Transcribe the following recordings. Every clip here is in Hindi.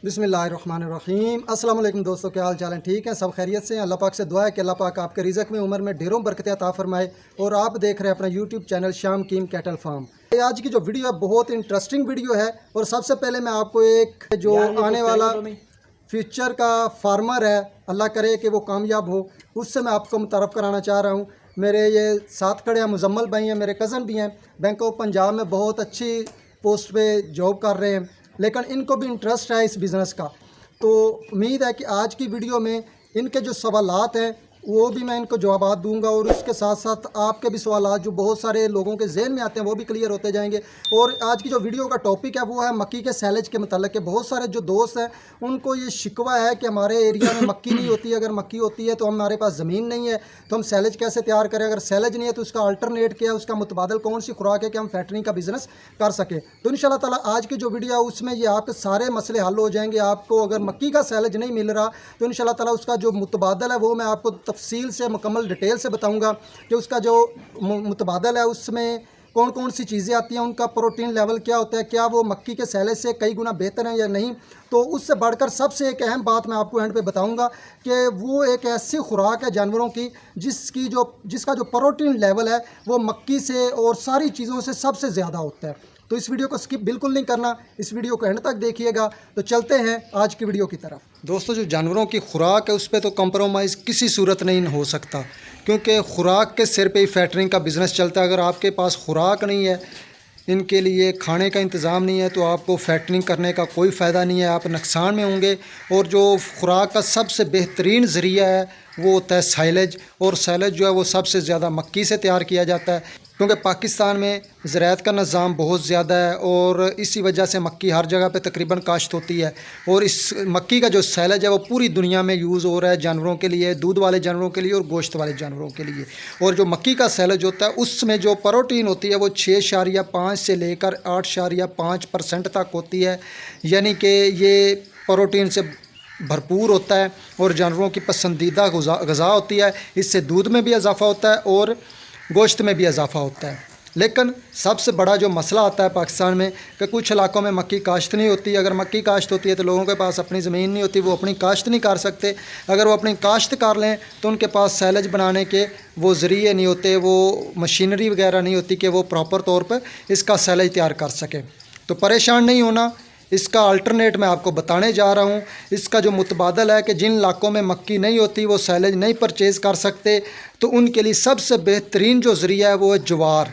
बिस्मिल्लाहिर्रहमानिर्रहीम। अस्सलाम वालेकुम दोस्तों, क्या हाल चाल है? ठीक है, सब खैरियत से हैं। अल्लाह पाक से दुआ है कि अल्लाह पाक आपके रिज़्क़ में उम्र में ढेरों बरकत अता फरमाए। और आप देख रहे हैं अपना यूट्यूब चैनल शाम कीम कैटल फार्म। आज की जो वीडियो है बहुत इंटरेस्टिंग वीडियो है। और सबसे पहले मैं आपको एक जो आने वाला फ्यूचर का फार्मर है, अल्लाह करे कि वो कामयाब हो, उससे मैं आपको मुतारफ़ कराना चाह रहा हूँ। मेरे ये साथ खड़े हैं मुजम्मल भाई हैं, मेरे कज़न भी हैं, बैंक ऑफ पंजाब में बहुत अच्छी पोस्ट पे जॉब कर रहे हैं, लेकिन इनको भी इंटरेस्ट है इस बिज़नेस का। तो उम्मीद है कि आज की वीडियो में इनके जो सवालात हैं वो भी मैं इनको जवाब दूंगा, और उसके साथ साथ आपके भी सवालात जो बहुत सारे लोगों के जहन में आते हैं वो भी क्लियर होते जाएंगे। और आज की जो वीडियो का टॉपिक है वो है मक्की के सैलेज के मतलब के। बहुत सारे जो दोस्त हैं उनको ये शिकवा है कि हमारे एरिया में मक्की नहीं होती है, अगर मक्की होती है तो हमारे पास ज़मीन नहीं है तो हम सैलेज कैसे तैयार करें, अगर सैलेज नहीं है तो उसका अल्टरनेट क्या है, उसका मुतबादल कौन सी खुराक है कि हम फैक्ट्री का बिज़नेस कर सकें। तो इंशाल्लाह ताला आज की जो वीडियो है उसमें ये आपके सारे मसले हल हो जाएंगे। आपको अगर मक्की का सैलेज नहीं मिल रहा तो इंशाल्लाह ताला उसका जो मुतबादल है वो मैं आपको तफसील से मुकम्मल डिटेल से बताऊंगा कि उसका जो मुतबादल है उसमें कौन कौन सी चीज़ें आती हैं, उनका प्रोटीन लेवल क्या होता है, क्या वो मक्की के सैलेज से कई गुना बेहतर है या नहीं। तो उससे बढ़कर सबसे एक अहम बात मैं आपको एंड पे बताऊंगा कि वो एक ऐसी खुराक है जानवरों की जिसका जो प्रोटीन लेवल है वो मक्की से और सारी चीज़ों से सबसे ज़्यादा होता है। तो इस वीडियो को स्किप बिल्कुल नहीं करना, इस वीडियो को एंड तक देखिएगा। तो चलते हैं आज की वीडियो की तरफ। दोस्तों, जो जानवरों की खुराक है उस पर तो कंप्रोमाइज़ किसी सूरत नहीं हो सकता, क्योंकि खुराक के सिर पे ही फैक्ट्रिंग का बिज़नेस चलता है। अगर आपके पास खुराक नहीं है, इनके लिए खाने का इंतज़ाम नहीं है, तो आपको फैक्ट्रिंग करने का कोई फ़ायदा नहीं है, आप नुकसान में होंगे। और जो खुराक का सबसे बेहतरीन ज़रिया है वो होता है साइलेज, और साइलेज जो है वो सबसे ज़्यादा मक्की से तैयार किया जाता है, क्योंकि पाकिस्तान में ज़राअत का निज़ाम बहुत ज़्यादा है और इसी वजह से मक्की हर जगह पे तकरीबन काश्त होती है। और इस मक्की का जो सैलेज है वो पूरी दुनिया में यूज़ हो रहा है, जानवरों के लिए, दूध वाले जानवरों के लिए और गोश्त वाले जानवरों के लिए। और जो मक्की का सैलेज होता है उसमें जो प्रोटीन होती है वो 6.5 से लेकर 8.5% तक होती है, यानी कि ये प्रोटीन से भरपूर होता है और जानवरों की पसंदीदा ग़िज़ा होती है। इससे दूध में भी इजाफ़ा होता है और गोश्त में भी इजाफ़ा होता है। लेकिन सबसे बड़ा जो मसला आता है पाकिस्तान में कि कुछ इलाकों में मक्की काश्त नहीं होती। अगर मक्की काश्त होती है तो लोगों के पास अपनी ज़मीन नहीं होती, वो अपनी काश्त नहीं कर सकते। अगर वो अपनी काश्त कर लें तो उनके पास सैलेज बनाने के वो ज़रिए नहीं होते, वो मशीनरी वगैरह नहीं होती कि वो प्रॉपर तौर पर इसका सैलेज तैयार कर सकें। तो परेशान नहीं होना, इसका अल्टरनेट मैं आपको बताने जा रहा हूँ। इसका जो मुतबादल है कि जिन इलाकों में मक्की नहीं होती वो सैलेज नहीं परचेज़ कर सकते, तो उनके लिए सबसे बेहतरीन जो ज़रिया है वो है ज्वार,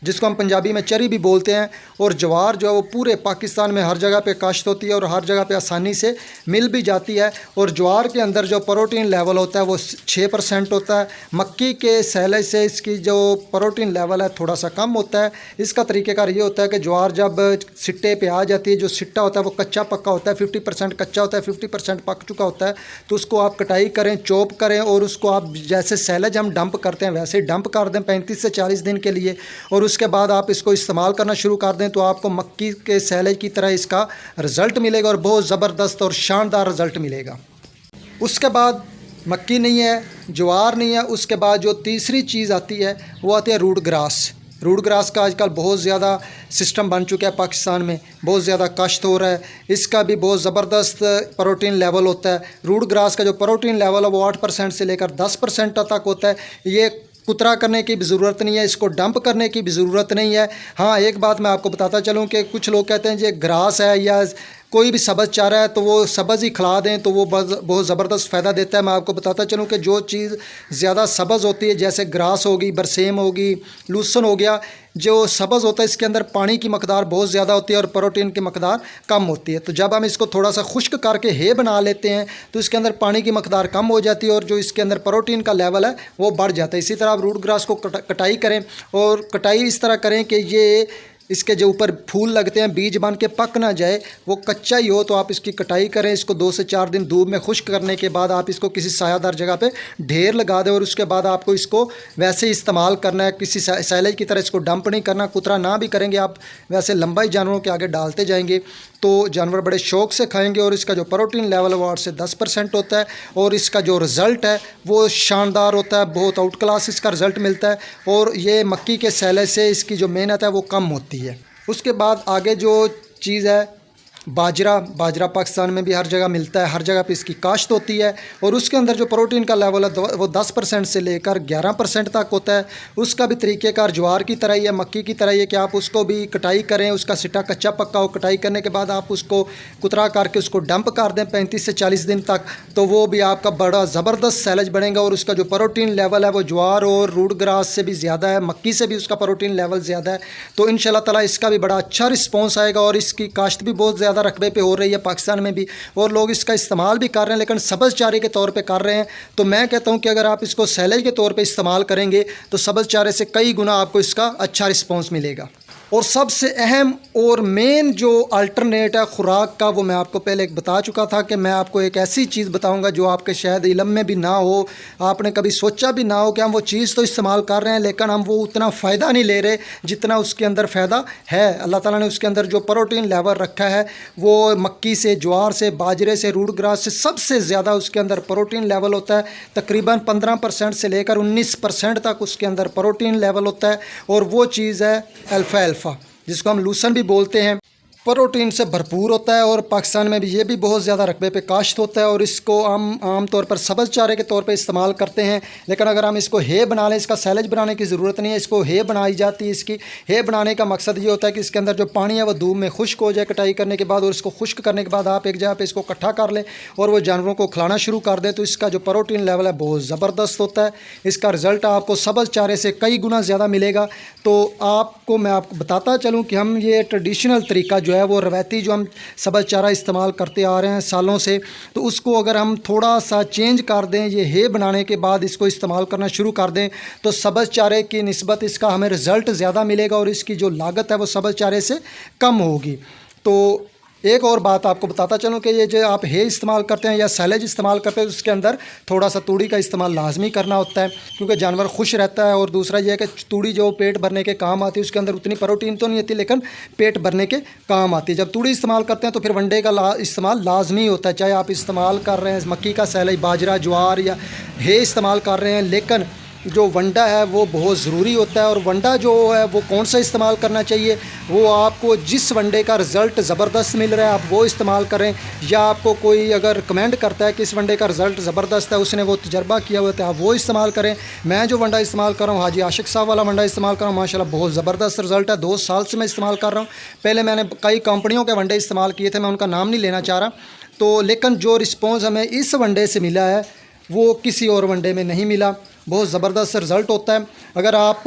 जिसको हम पंजाबी में चरी भी बोलते हैं। और ज्वार जो है वो पूरे पाकिस्तान में हर जगह पे काश्त होती है और हर जगह पे आसानी से मिल भी जाती है। और ज्वार के अंदर जो प्रोटीन लेवल होता है वो 6% होता है। मक्की के सैलेज से इसकी जो प्रोटीन लेवल है थोड़ा सा कम होता है। इसका तरीक़ेकार ये होता है कि ज्वार जब सिट्टे पे आ जाती है, जो सिट्टा होता है वो कच्चा पक्का होता है, 50% कच्चा होता है, 50% पक चुका होता है, तो उसको आप कटाई करें, चॉप करें और उसको आप जैसे सैलेज हम डंप करते हैं वैसे डंप कर दें 35 से 40 दिन के लिए। और उसके बाद आप इसको इस्तेमाल करना शुरू कर दें तो आपको मक्की के सैलेज की तरह इसका रिज़ल्ट मिलेगा और बहुत ज़बरदस्त और शानदार रिज़ल्ट मिलेगा। उसके बाद मक्की नहीं है, ज्वार नहीं है, उसके बाद जो तीसरी चीज़ आती है वो आती है रूट ग्रास। रूट ग्रास का आजकल बहुत ज़्यादा सिस्टम बन चुका है, पाकिस्तान में बहुत ज़्यादा काश्त हो रहा है। इसका भी बहुत ज़बरदस्त प्रोटीन लेवल होता है। रूट ग्रास का जो प्रोटीन लेवल है वो 8% से लेकर 10% तक होता है। ये कुतरा करने की भी ज़रूरत नहीं है, इसको डंप करने की भी ज़रूरत नहीं है। हाँ, एक बात मैं आपको बताता चलूँ कि कुछ लोग कहते हैं ये ग्रास है या कोई भी सब्ज़ चारा है तो वो सब्ज़ ही खिला दें तो वो बहुत ज़बरदस्त फ़ायदा देता है। मैं आपको बताता चलूँ कि जो चीज़ ज़्यादा सब्ज़ होती है, जैसे ग्रास होगी, बरसेम होगी, लूसन हो गया, जो सब्ज़ होता है इसके अंदर पानी की मकदार बहुत ज़्यादा होती है और प्रोटीन की मकदार कम होती है। तो जब हम इसको थोड़ा सा खुश्क करके हे बना लेते हैं तो इसके अंदर पानी की मकदार कम हो जाती है और जो इसके अंदर प्रोटीन का लेवल है वो बढ़ जाता है। इसी तरह आप रूट ग्रास को कटाई करें, और कटाई इस तरह करें कि ये इसके जो ऊपर फूल लगते हैं बीज बन के पक ना जाए, वो कच्चा ही हो तो आप इसकी कटाई करें। इसको 2 से 4 दिन धूप में खुश्क करने के बाद आप इसको किसी सायादार जगह पे ढेर लगा दें और उसके बाद आपको इसको वैसे ही इस्तेमाल करना है, किसी सैलेज की तरह इसको डंप नहीं करना। कुतरा ना भी करेंगे आप, वैसे लंबा ही जानवरों के आगे डालते जाएंगे तो जानवर बड़े शौक़ से खाएंगे। और इसका जो प्रोटीन लेवल है वो 8 से 10% होता है और इसका जो रिज़ल्ट है वो शानदार होता है, बहुत आउट क्लास इसका रिज़ल्ट मिलता है। और ये मक्की के सैलेज से इसकी जो मेहनत है वो कम होती है। उसके बाद आगे जो चीज़ है बाजरा पाकिस्तान में भी हर जगह मिलता है, हर जगह पे इसकी काश्त होती है और उसके अंदर जो प्रोटीन का लेवल है वो 10% से लेकर 11% तक होता है। उसका भी तरीक़ेकार ज्वार की तरह ही है, मक्की की तरह ही है कि आप उसको भी कटाई करें, उसका सिटा कच्चा पक्का हो, कटाई करने के बाद आप उसको कुतरा करके उसको डंप कर दें 35 से 40 दिन तक, तो वो भी आपका बड़ा ज़बरदस्त सैलेज बनेगा और उसका जो प्रोटीन लेवल है वो ज्वार और रूट ग्रास से भी ज़्यादा है, मक्की से भी उसका प्रोटीन लेवल ज़्यादा है। तो इंशाल्लाह ताला इसका भी बड़ा अच्छा रिस्पॉन्स आएगा और इसकी काश्त भी बहुत ज़्यादा रकबे पे हो रही है पाकिस्तान में भी और लोग इसका इस्तेमाल भी कर रहे हैं, लेकिन सब्ज़ चारे के तौर पे कर रहे हैं। तो मैं कहता हूं कि अगर आप इसको सैलेज के तौर पे इस्तेमाल करेंगे तो सब्ज़ चारे से कई गुना आपको इसका अच्छा रिस्पॉन्स मिलेगा। और सबसे अहम और मेन जो अल्टरनेट है खुराक का, वो मैं आपको पहले एक बता चुका था कि मैं आपको एक ऐसी चीज़ बताऊंगा जो आपके शायद इल्म में भी ना हो, आपने कभी सोचा भी ना हो कि हम वो चीज़ तो इस्तेमाल कर रहे हैं लेकिन हम वो उतना फ़ायदा नहीं ले रहे जितना उसके अंदर फ़ायदा है। अल्लाह ताला ने उसके अंदर जो प्रोटीन लेवल रखा है वो मक्की से, ज्वार से, बाजरे से, रूट ग्रास से सबसे ज़्यादा उसके अंदर प्रोटीन लेवल होता है। तकरीबन 15% से लेकर 19% तक उसके अंदर प्रोटीन लेवल होता है और वो चीज़ है अल्फ़ा जिसको हम लूसन भी बोलते हैं। प्रोटीन से भरपूर होता है और पाकिस्तान में भी ये भी बहुत ज़्यादा रकबे पे काश्त होता है और इसको हम आम तौर पर सब्ज़ चारे के तौर पे इस्तेमाल करते हैं। लेकिन अगर हम इसको हे बना लें, इसका सैलेज बनाने की ज़रूरत नहीं है, इसको हे बनाई जाती है। इसकी हे बनाने का मकसद ये होता है कि इसके अंदर जो पानी है वो धूप में खुश्क हो जाए कटाई करने के बाद, और इसको खुश्क करने के बाद आप एक जगह पर इसको इकट्ठा कर लें और वो जानवरों को खिलाना शुरू कर दें तो इसका जो प्रोटीन लेवल है बहुत ज़बरदस्त होता है। इसका रिज़ल्ट आपको सब्ज़ चारे से कई गुना ज़्यादा मिलेगा। तो मैं आपको बताता चलूँ कि हम ये ट्रेडिशनल तरीका जो है वो रवायती जो हम सब्ज़ चारा इस्तेमाल करते आ रहे हैं सालों से, तो उसको अगर हम थोड़ा सा चेंज कर दें, ये हे बनाने के बाद इसको इस्तेमाल करना शुरू कर दें तो सब्ज़ चारे की निस्बत इसका हमें रिज़ल्ट ज़्यादा मिलेगा और इसकी जो लागत है वो सब्ज़ चारे से कम होगी। तो एक और बात आपको बताता चलूँ कि ये जो आप हे इस्तेमाल करते हैं या सैलेज इस्तेमाल करते हैं उसके अंदर थोड़ा सा तूड़ी का इस्तेमाल लाजमी करना होता है क्योंकि जानवर खुश रहता है। और दूसरा ये है कि तूड़ी जो पेट भरने के काम आती है, उसके अंदर उतनी प्रोटीन तो नहीं होती लेकिन पेट भरने के काम आती है। जब तूड़ी इस्तेमाल करते हैं तो फिर वंडे का इस्तेमाल लाजमी होता है, चाहे आप इस्तेमाल कर रहे हैं मक्की का सैलेज, बाजरा, ज्वार या हे इस्तेमाल कर रहे हैं, लेकिन जो वंडा है वो बहुत ज़रूरी होता है। और वंडा जो है वो कौन सा इस्तेमाल करना चाहिए, वो आपको जिस वंडे का रिज़ल्ट ज़बरदस्त मिल रहा है आप वो इस्तेमाल करें, या आपको कोई अगर कमेंट करता है कि इस वंडे का रिज़ल्ट ज़बरदस्त है, उसने वो तजर्बा किया हुआ है, आप वो इस्तेमाल करें। मैं जो वंडा इस्तेमाल कर रहा हूँ हाजी आशिक साहब वाला वंडा इस्तेमाल कर रहा हूँ, माशाल्लाह बहुत ज़बरदस्त रिज़ल्ट है। 2 साल से मैं इस्तेमाल कर रहा हूँ। पहले मैंने कई कंपनियों के वंडे इस्तेमाल किए थे, मैं उनका नाम नहीं लेना चाह रहा, तो लेकिन जो रिस्पॉन्स हमें इस वंडे से मिला है वो किसी और वनडे में नहीं मिला। बहुत ज़बरदस्त रिज़ल्ट होता है। अगर आप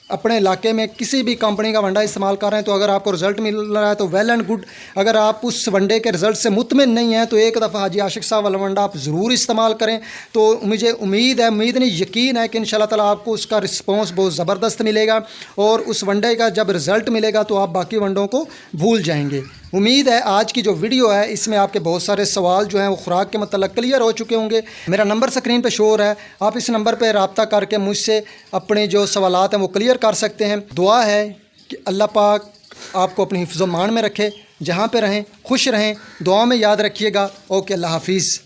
अपने इलाके में किसी भी कंपनी का वंडा इस्तेमाल कर रहे हैं तो अगर आपको रिज़ल्ट मिल रहा है तो वेल एंड गुड। अगर आप उस वनडे के रिज़ल्ट से मुतमिन नहीं हैं तो एक दफ़ा हाजी आशिक साहब वाला वंडा आप ज़रूर इस्तेमाल करें। तो मुझे उम्मीद नहीं यकीन है कि इंशाल्लाह ताला आपको उसका रिस्पॉन्स बहुत ज़बरदस्त मिलेगा और उस वनडे का जब रिज़ल्ट मिलेगा तो आप बाकी वनडों को भूल जाएंगे। उम्मीद है आज की जो वीडियो है इसमें आपके बहुत सारे सवाल जो हैं वो खुराक के मतलब क्लियर हो चुके होंगे। मेरा नंबर स्क्रीन पे शो हो रहा है, आप इस नंबर पे रब्ता करके मुझसे अपने जो सवालात हैं वो क्लियर कर सकते हैं। दुआ है कि अल्लाह पाक आपको अपनी हिफ्ज़-ओ-मान में रखे, जहाँ पे रहें खुश रहें, दुआ में याद रखिएगा। ओके, अल्लाह हाफिज़।